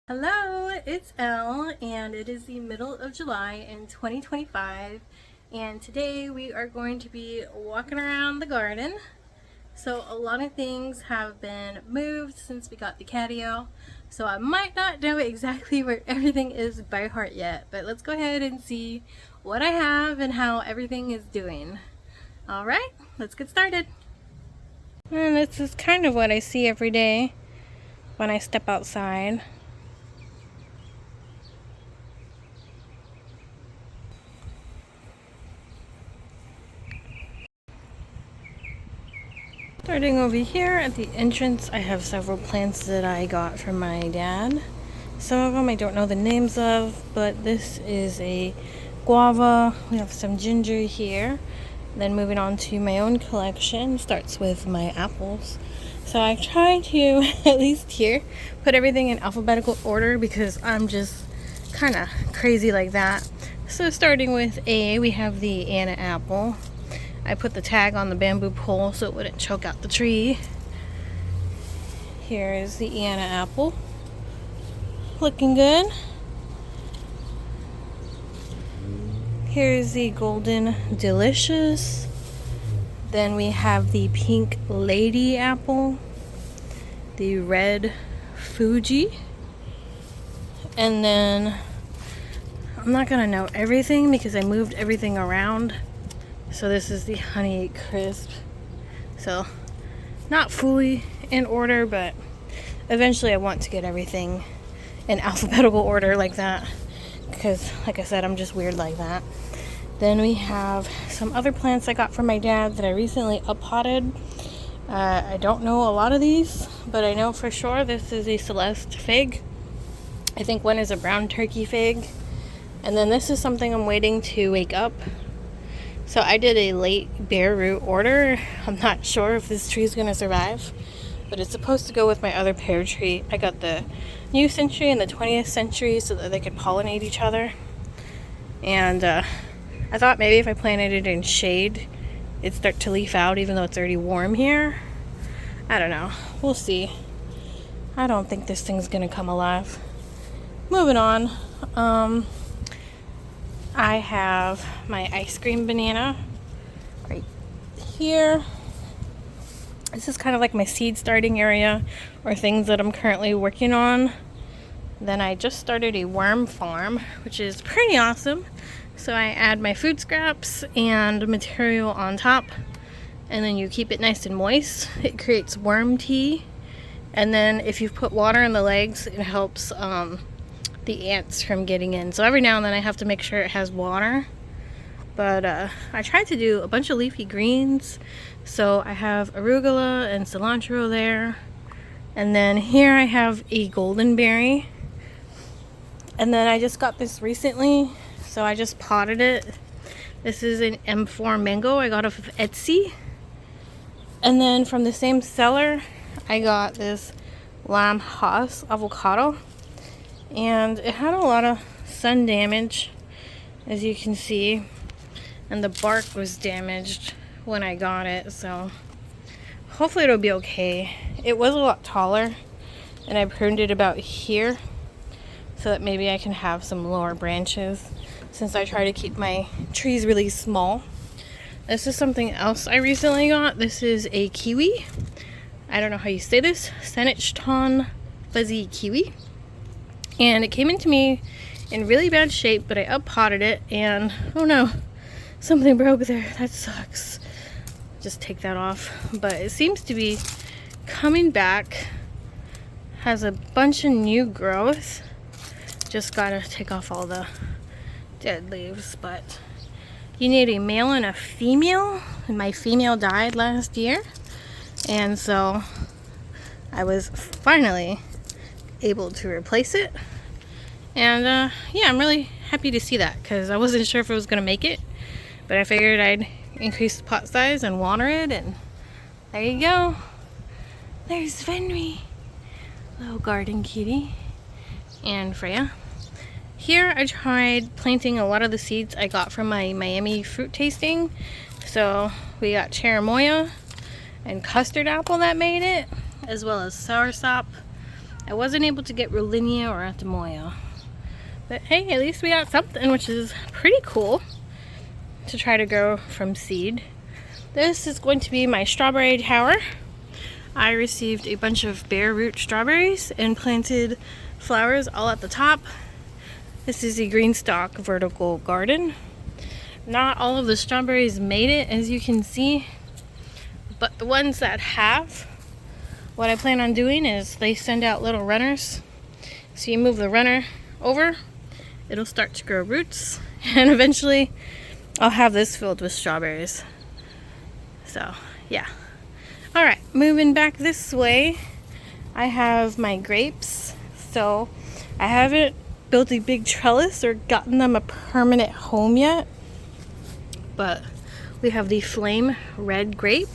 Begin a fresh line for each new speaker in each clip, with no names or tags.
Hello, it's Elle, and it is the middle of July in 2025, and today we are going to be walking around the garden. So a lot of things have been moved since we got the catio, so I might not know exactly where everything is by heart yet, but let's go ahead and see what I have and how everything is doing. Alright, let's get started. And this is kind of what I see every day when I step outside. Starting over here at the entrance, I have several plants that I got from my dad. Some of them I don't know the names of, but this is a guava. We have some ginger here. Then moving on to my own collection, starts with my apples. So I try to, at least here, put everything in alphabetical order because I'm just kind of crazy like that. So starting with A, we have the Anna apple. I put the tag on the bamboo pole so it wouldn't choke out the tree. Here is the Anna apple. Looking good. Here's the golden delicious. Then we have the pink lady apple. The red Fuji. And then I'm not gonna know everything because I moved everything around. So this is the honey crisp. So not fully in order, but eventually I want to get everything in alphabetical order like that because, like I said, I'm just weird like that. Then we have some other plants I got from my dad that I recently uppotted. I don't know a lot of these, but I know for sure this is a Celeste fig. I think one is a brown turkey fig. And then this is something I'm waiting to wake up. So I did a late bare root order. I'm not sure if this tree is going to survive, but it's supposed to go with my other pear tree. I got the new century and the 20th century so that they could pollinate each other. And I thought maybe if I planted it in shade, it'd start to leaf out even though it's already warm here. I don't know. We'll see. I don't think this thing's going to come alive. Moving on. I have my ice cream banana right here. This is kind of like my seed starting area or things that I'm currently working on. Then I just started a worm farm, which is pretty awesome. So I add my food scraps and material on top, and then you keep it nice and moist. It creates worm tea. And then if you put water in the legs, it helps the ants from getting in. So every now and then I have to make sure it has water. But I tried to do a bunch of leafy greens. So I have arugula and cilantro there. And then here I have a golden berry. And then I just got this recently, so I just potted it. This is an M4 mango I got off of Etsy. And then from the same seller, I got this lamb Haas avocado. And it had a lot of sun damage, as you can see, and the bark was damaged when I got it, so hopefully it'll be okay. It was a lot taller, and I pruned it about here so that maybe I can have some lower branches since I try to keep my trees really small. This is something else I recently got. This is a kiwi. I don't know how you say this. Senechton fuzzy kiwi. And it came into me in really bad shape, but I uppotted it, and oh no, something broke there. That sucks. Just take that off. But it seems to be coming back. Has a bunch of new growth. Just gotta take off all the dead leaves. But you need a male and a female. And my female died last year. And so I was finally able to replace it, and yeah, I'm really happy to see that because I wasn't sure if it was gonna make it, but I figured I'd increase the pot size and water it, and there you go. There's Fenry, little garden kitty, and Freya. Here I tried planting a lot of the seeds I got from my Miami fruit tasting. So we got cherimoya and custard apple that made it, as well as soursop I wasn't able to get Rollinia or Atamoya. But hey, at least we got something, which is pretty cool to try to grow from seed. This is going to be my strawberry tower. I received a bunch of bare root strawberries and planted flowers all at the top. This is a green stalk vertical garden. Not all of the strawberries made it, as you can see, but the ones that have, what I plan on doing is they send out little runners. So you move the runner over, it'll start to grow roots, and eventually I'll have this filled with strawberries. So yeah. Alright, moving back this way, I have my grapes. So I haven't built a big trellis or gotten them a permanent home yet, but we have the flame red grape,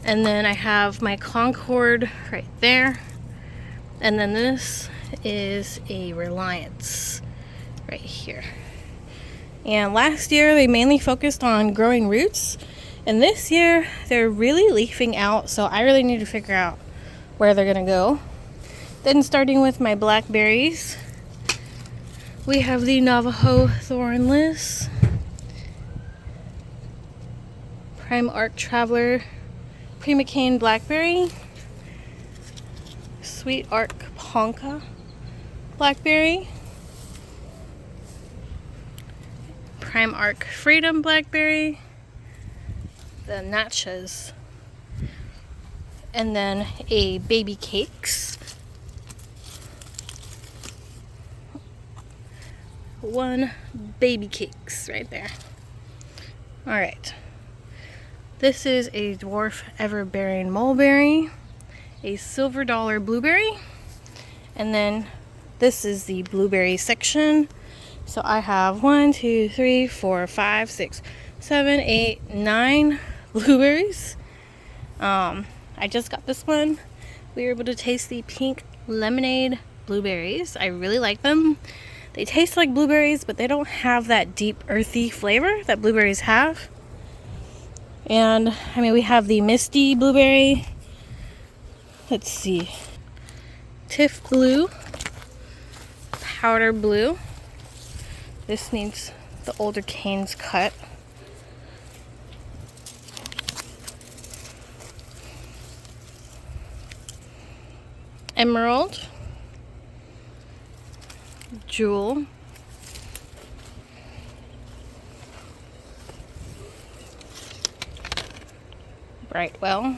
and then I have my Concord right there, and then this is a Reliance right here. And last year they mainly focused on growing roots, and this year they're really leafing out, so I really need to figure out where they're gonna go. Then starting with my blackberries, we have the Navajo thornless, Prime Arc Traveler, Primacane blackberry, Sweet Arc Ponca blackberry, Prime Arc Freedom blackberry, the Natchez, and then a baby cakes. One baby cakes right there. All right. This is a dwarf everbearing mulberry, a silver dollar blueberry, and then this is the blueberry section. So I have 1, 2, 3, 4, 5, 6, 7, 8, 9 blueberries. I just got this one. We were able to taste the pink lemonade blueberries. I really like them. They taste like blueberries, but they don't have that deep earthy flavor that blueberries have. And I mean, we have the misty blueberry. Let's see. Tiff blue, powder blue. This needs the older canes cut. Emerald, jewel, Brightwell,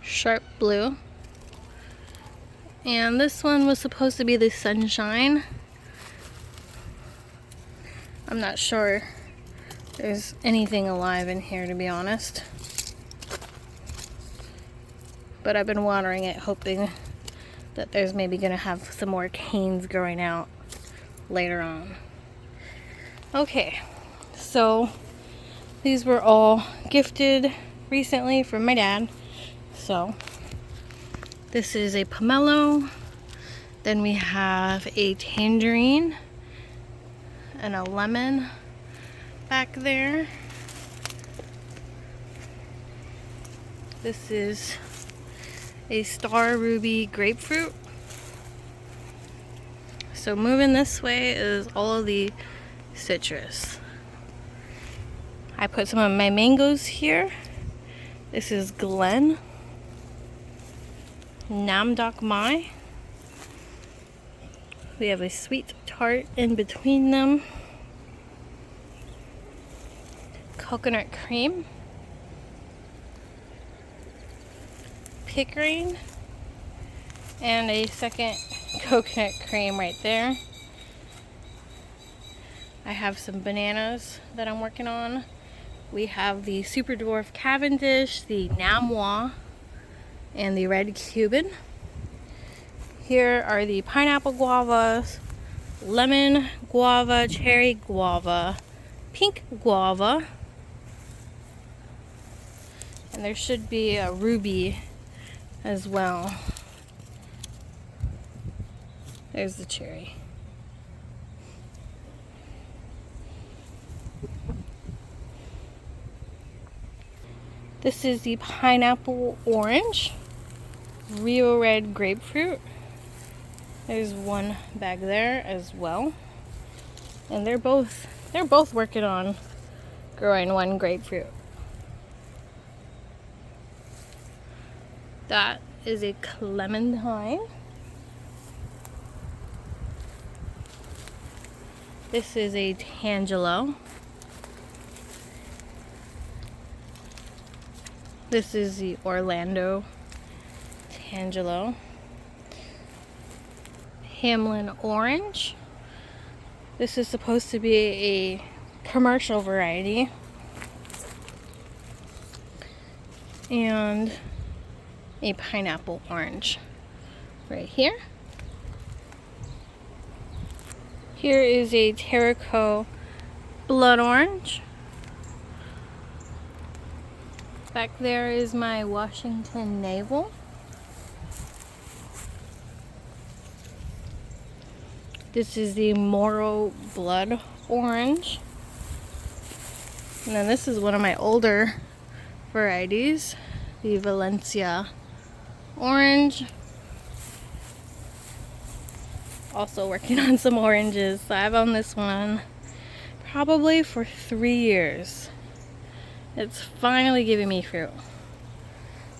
sharp blue, and this one was supposed to be the sunshine. I'm not sure there's anything alive in here, to be honest, but I've been watering it hoping that there's maybe gonna have some more canes growing out later on. Okay, so these were all gifted recently from my dad. So this is a pomelo, then we have a tangerine and a lemon back there. This is a star ruby grapefruit. So moving this way is all of the citrus. I put some of my mangoes here. This is Glen, Namdok Mai. We have a sweet tart in between them. Coconut cream. Pickering. And a second coconut cream right there. I have some bananas that I'm working on. We have the Super Dwarf Cavendish, the Namois, and the Red Cuban. Here are the pineapple guavas, lemon guava, cherry guava, pink guava, and there should be a ruby as well. There's the cherry. This is the pineapple orange, Rio red grapefruit. There's one bag there as well. And they're both working on growing one grapefruit. That is a clementine. This is a tangelo. This is the Orlando tangelo. Hamlin orange. This is supposed to be a commercial variety. And a pineapple orange right here. Here is a Terrico blood orange. Back there is my Washington navel. This is the Moro blood orange. And then this is one of my older varieties, the Valencia orange. Also working on some oranges. So I've owned this one probably for 3 years. It's finally giving me fruit.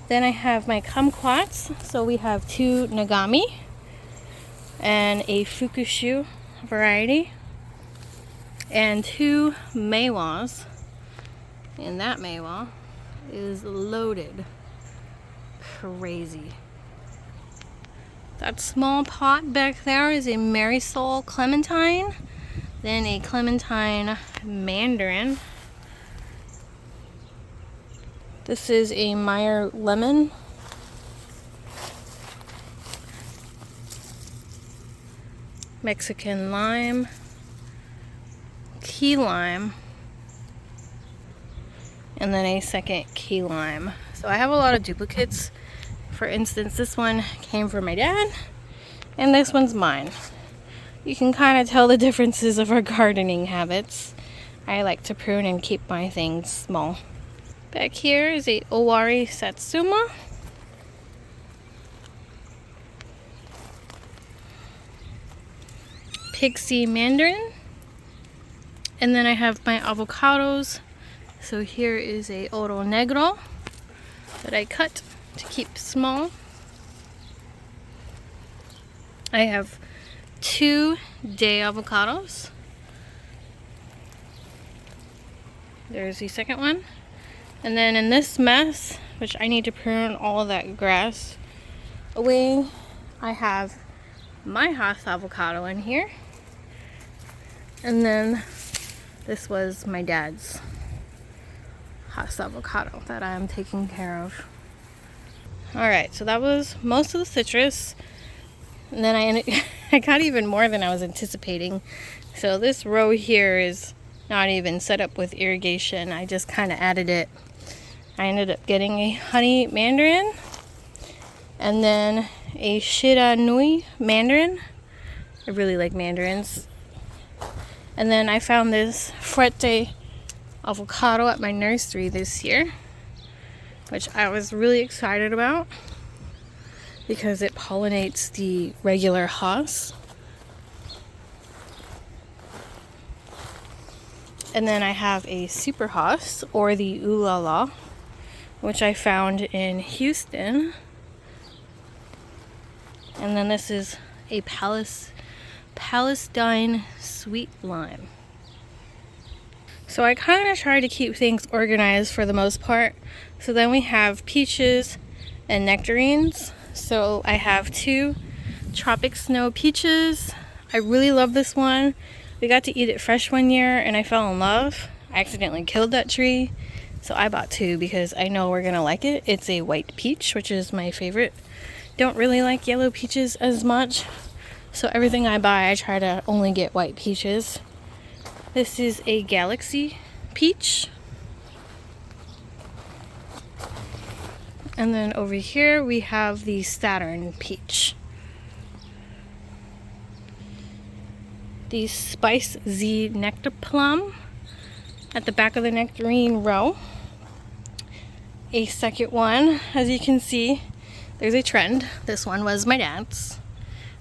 Then I have my kumquats. So we have 2 Nagami and a Fukushu variety and 2 Meiwas. And that Meiwa is loaded. Crazy. That small pot back there is a Marisol clementine, then a clementine mandarin. This is a Meyer lemon. Mexican lime, key lime, and then a second key lime. So I have a lot of duplicates. For instance, this one came from my dad, and this one's mine. You can kind of tell the differences of our gardening habits. I like to prune and keep my things small. Back here is a Owari Satsuma. Pixie mandarin. And then I have my avocados. So here is a Oro Negro that I cut to keep small. I have 2 day avocados. There's the second one. And then in this mess, which I need to prune all of that grass away, I have my Hass avocado in here. And then this was my dad's Hass avocado that I am taking care of. Alright, so that was most of the citrus. And then I got even more than I was anticipating. So this row here is not even set up with irrigation. I just kind of added it. I ended up getting a honey mandarin and then a Shiranui mandarin. I really like mandarins. And then I found this Fuerte avocado at my nursery this year, which I was really excited about because it pollinates the regular Hass. And then I have a Super Hass, or the Ooh La La, which I found in Houston. And then this is a Palestine sweet lime. So I kind of try to keep things organized for the most part. So then we have peaches and nectarines. So I have 2 Tropic Snow peaches. I really love this one. We got to eat it fresh one year and I fell in love. I accidentally killed that tree. So I bought 2 because I know we're gonna like it. It's a white peach, which is my favorite. Don't really like yellow peaches as much. So everything I buy, I try to only get white peaches. This is a Galaxy peach. And then over here we have the Saturn peach. The Spice Z Nectar Plum at the back of the nectarine row. a second one. As you can see, there's a trend. This one was my dad's,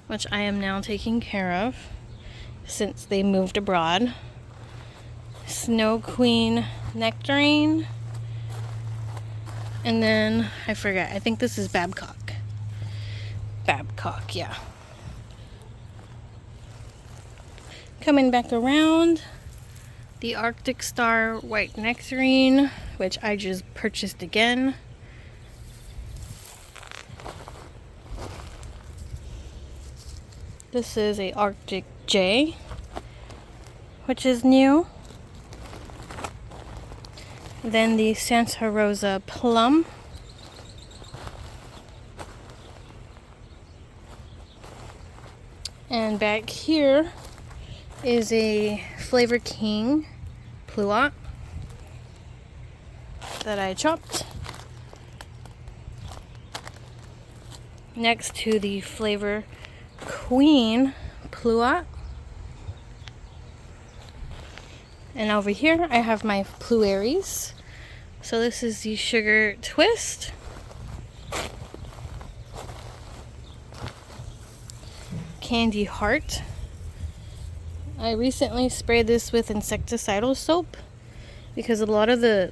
which I am now taking care of since they moved abroad. Snow Queen Nectarine. And then, I forget, I think this is Babcock. Babcock, yeah. Coming back around, the Arctic Star White Nectarine, which I just purchased again. This is a Arctic J, which is new. Then the Santa Rosa Plum. And back here is a Flavor King Pluot that I chopped. Next to the Flavor Queen Pluot. And over here I have my Plueries. So this is the Sugar Twist. Candy Heart. I recently sprayed this with insecticidal soap because a lot of the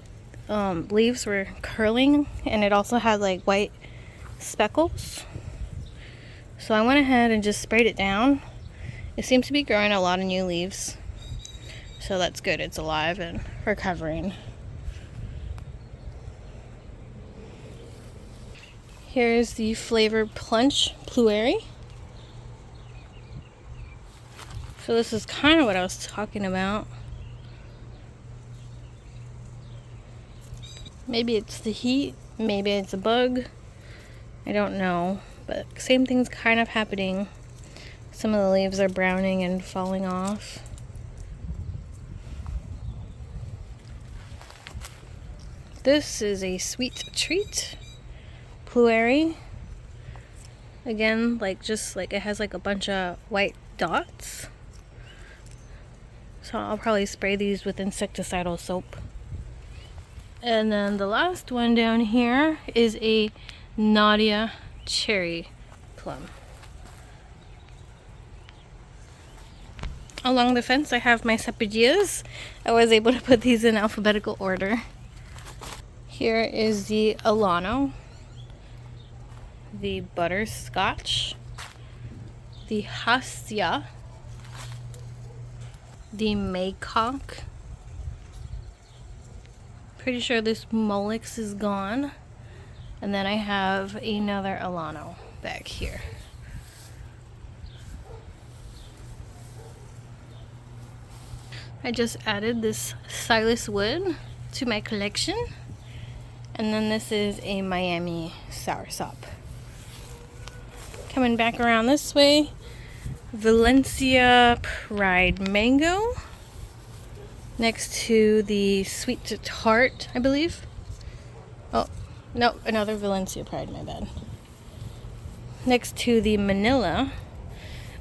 leaves were curling, and it also had like white speckles. So I went ahead and just sprayed it down. It seems to be growing a lot of new leaves. So that's good. It's alive and recovering. Here's the Flavor Plunge Pluery. So this is kind of what I was talking about. Maybe it's the heat, maybe it's a bug. I don't know, but same thing's kind of happening. Some of the leaves are browning and falling off. This is a Sweet Treat Pluery. Again, just like it has like a bunch of white dots. So I'll probably spray these with insecticidal soap. And then the last one down here is a Nadia Cherry Plum. Along the fence I have my sapodillas. I was able to put these in alphabetical order. Here is the Alano, the Butterscotch, the Hassia, the Maycock. Pretty sure this Molix is gone. And then I have another Alano back here. I just added this Silas Wood to my collection. And then this is a Miami Soursop. Coming back around this way, Valencia Pride Mango. Next to the Sweet Tart, I believe. Oh, no, another Valencia Pride, my bad. Next to the Manila,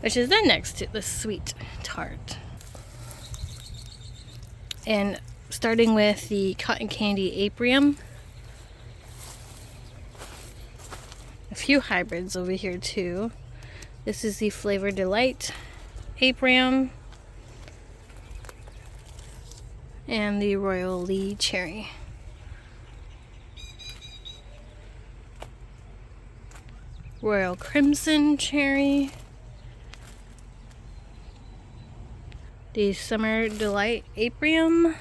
which is then next to the Sweet Tart. And starting with the Cotton Candy Aprium. A few hybrids over here too. This is the Flavor Delight Aprium. And the Royal Lee Cherry. Royal Crimson Cherry. The Summer Delight Aprium.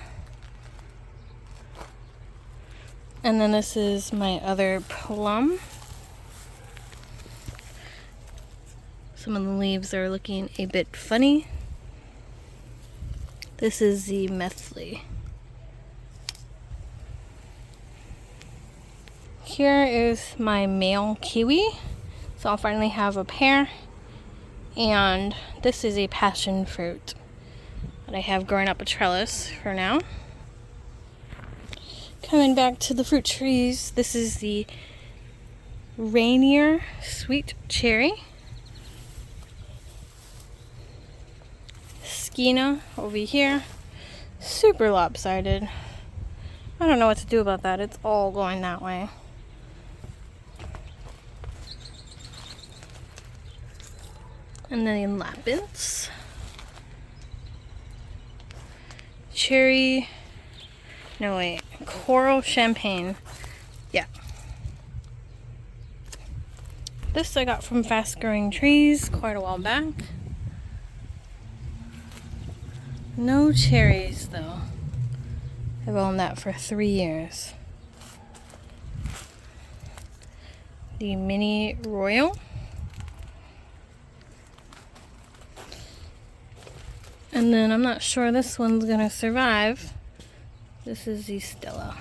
And then this is my other plum. Some of the leaves are looking a bit funny. This is the Methley. Here is my male kiwi. So I'll finally have a pair. And this is a passion fruit that I have growing up a trellis for now. Coming back to the fruit trees, this is the Rainier Sweet Cherry. Skeena over here, super lopsided. I don't know what to do about that. It's all going that way. And then lapins. Cherry. No, wait. Coral champagne. Yeah. This I got from Fast Growing Trees quite a while back. No cherries though. I've owned that for 3 years. The Mini Royal. And then I'm not sure this one's gonna survive. This is the Stella.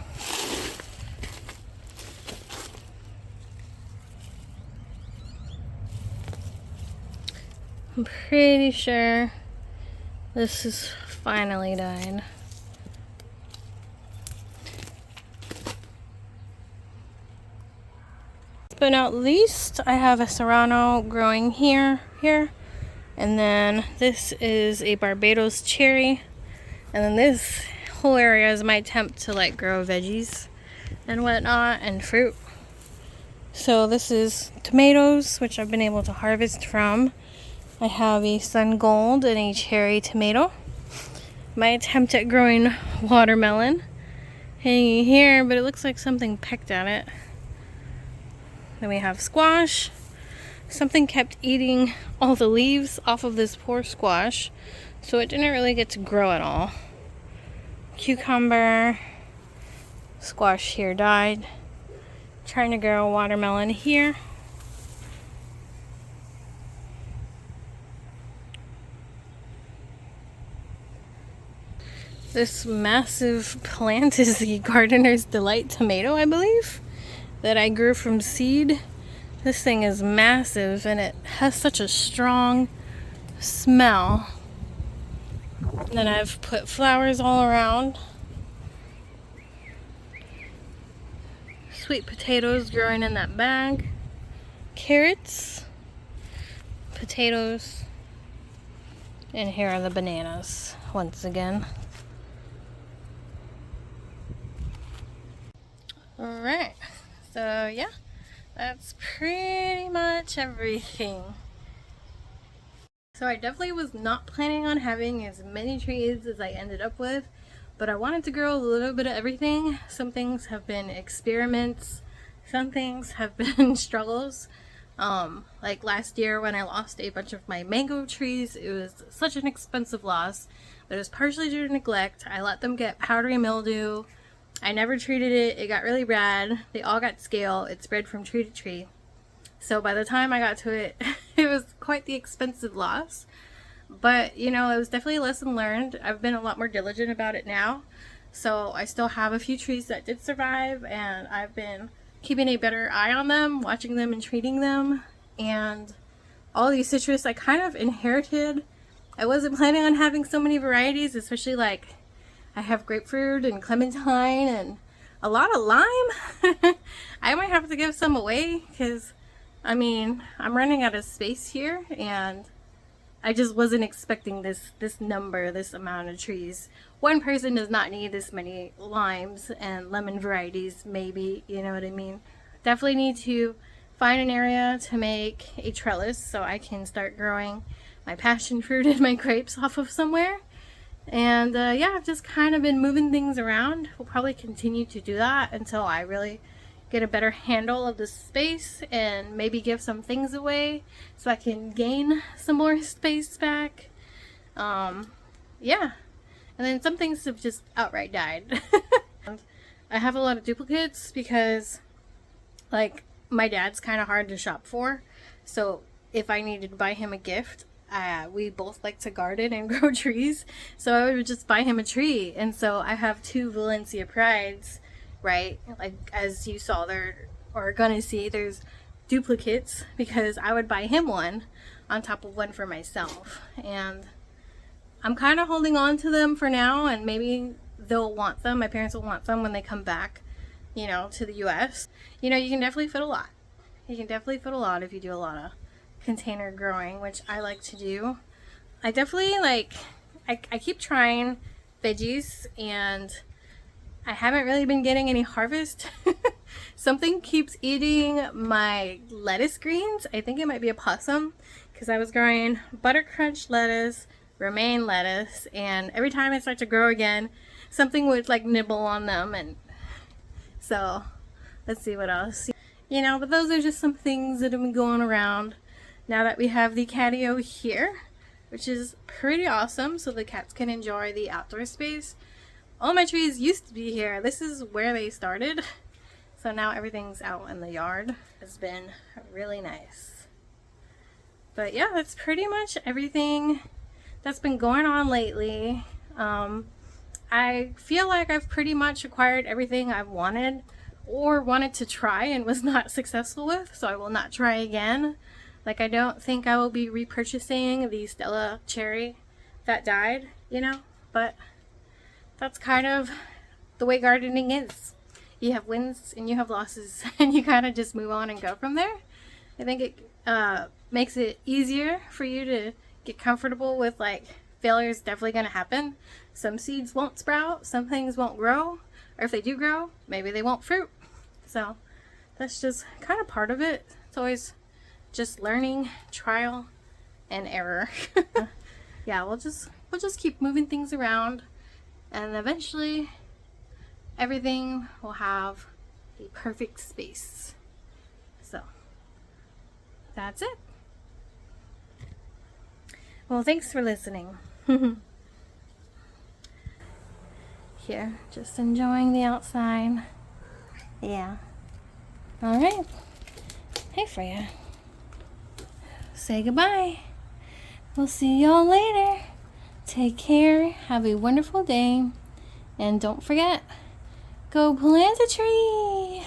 I'm pretty sure this has finally died. But not least, I have a Serrano growing here, and then this is a Barbados cherry, and then this whole area is my attempt to like grow veggies and whatnot and fruit. So this is tomatoes, which I've been able to harvest from. I have a sun gold and a cherry tomato. My attempt at growing watermelon hanging here, but it looks like something pecked at it. Then we have squash. Something kept eating all the leaves off of this poor squash, so it didn't really get to grow at all. Cucumber. Squash here died. Trying to grow watermelon here. This massive plant is the Gardener's Delight tomato, I believe, that I grew from seed. This thing is massive and it has such a strong smell. And then I've put flowers all around. Sweet potatoes growing in that bag. Carrots. Potatoes. And here are the bananas once again. Alright, so yeah, that's pretty much everything. So I definitely was not planning on having as many trees as I ended up with, but I wanted to grow a little bit of everything. Some things have been experiments, some things have been struggles. Like last year when I lost a bunch of my mango trees, it was such an expensive loss, but it was partially due to neglect. I let them get powdery mildew. I never treated it. It got really bad. They all got scale. It spread from tree to tree. So by the time I got to it, it was quite the expensive loss. But, you know, it was definitely a lesson learned. I've been a lot more diligent about it now. So I still have a few trees that did survive, and I've been keeping a better eye on them, watching them and treating them. And all these citrus I kind of inherited. I wasn't planning on having so many varieties, especially like I have grapefruit and clementine and a lot of lime. I might have to give some away because, I mean, I'm running out of space here and I just wasn't expecting this amount of trees. One person does not need this many limes and lemon varieties, maybe, you know what I mean? Definitely need to find an area to make a trellis so I can start growing my passion fruit and my grapes off of somewhere. And yeah, I've just kind of been moving things around. We'll probably continue to do that until I really get a better handle of the space and maybe give some things away so I can gain some more space back. Yeah, and then some things have just outright died. I have a lot of duplicates because, like, my dad's kind of hard to shop for, so if I needed to buy him a gift, we both like to garden and grow trees, so I would just buy him a tree. And so I have 2 Valencia Prides, right? Like, as you saw there, or gonna see, there's duplicates because I would buy him one on top of one for myself. And I'm kind of holding on to them for now, and maybe they'll want them. My parents will want them when they come back, you know, to the US. You know, you can definitely fit a lot. You can definitely fit a lot if you do a lot of container growing, which I like to do. I definitely like, I keep trying veggies, and I haven't really been getting any harvest. Something keeps eating my lettuce greens. I think it might be a possum, because I was growing butter crunch lettuce, romaine lettuce, and every time I start to grow again, something would like nibble on them. And so let's see what else. You know, but those are just some things that have been going around now that we have the catio here, which is pretty awesome, so the cats can enjoy the outdoor space. All my trees used to be here. This is where they started. So now everything's out in the yard. It's been really nice. But yeah, that's pretty much everything that's been going on lately. I feel like I've pretty much acquired everything I've wanted or wanted to try and was not successful with, so I will not try again. Like, I don't think I will be repurchasing the Stella cherry that died, you know, but that's kind of the way gardening is. You have wins and you have losses, and you kind of just move on and go from there. I think it makes it easier for you to get comfortable with, like, failure is definitely going to happen. Some seeds won't sprout, some things won't grow, or if they do grow, maybe they won't fruit. So that's just kind of part of it. It's always just learning, trial and error. Yeah, we'll just keep moving things around, and eventually everything will have a perfect space. So that's it. Well, thanks for listening. Here, just enjoying the outside. Yeah. All right. Hey, Freya. Say goodbye. We'll see y'all later. Take care. Have a wonderful day. And don't forget, go plant a tree.